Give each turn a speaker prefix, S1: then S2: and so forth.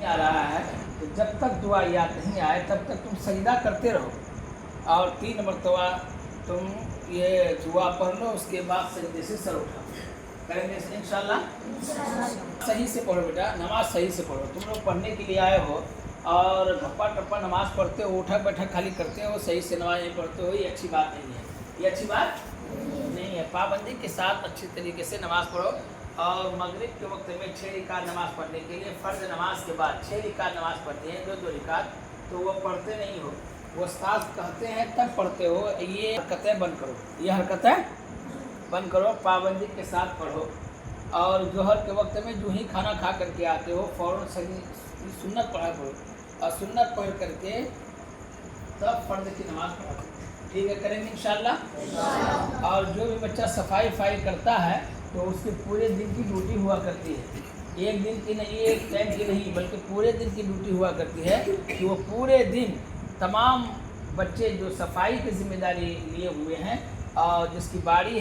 S1: आ रहा है तो जब तक दुआ याद नहीं आए तब तक तुम सजदा करते रहो और 3 मरतबा तुम ये दुआ पढ़ लो, उसके बाद सजदे से सर उठाओ। करेंगे इंशाल्लाह। सही से पढ़ो बेटा, नमाज सही से पढ़ो। तुम लोग पढ़ने के लिए आए हो और गप्पा टप्पा नमाज पढ़ते हो, उठक बैठक खाली करते हो, सही से नमाज नहीं पढ़ते हो, ये अच्छी बात नहीं है। ये अच्छी बात नहीं है। पाबंदी के साथ अच्छी तरीके से नमाज पढ़ो। और मगरिब के वक्त में 6 रिकात नमाज पढ़ने के लिए फ़र्ज नमाज के बाद 6 रिकात नमाज पढ़ते हैं, 2-2 रिकात, तो वो पढ़ते नहीं हो, वो उस्ताद कहते हैं तब पढ़ते हो। ये हरकतें बंद करो, ये हरकतें बंद करो, पाबंदी के साथ पढ़ो। और जोहर के वक्त में जो ही खाना खा करके आते हो फ़ौरन सही सुन्नत पढ़ा करो और सुन्नत पढ़ करके तब फ़र्ज की नमाज पढ़ा करो। ठीक है, करेंगे इंशाल्लाह। और जो भी बच्चा सफाई करता है तो उसके पूरे दिन की ड्यूटी हुआ करती है, एक दिन की नहीं, एक टाइम की नहीं, बल्कि पूरे दिन की ड्यूटी हुआ करती है कि वो पूरे दिन तमाम बच्चे जो सफाई की जिम्मेदारी लिए हुए हैं और जिसकी बारी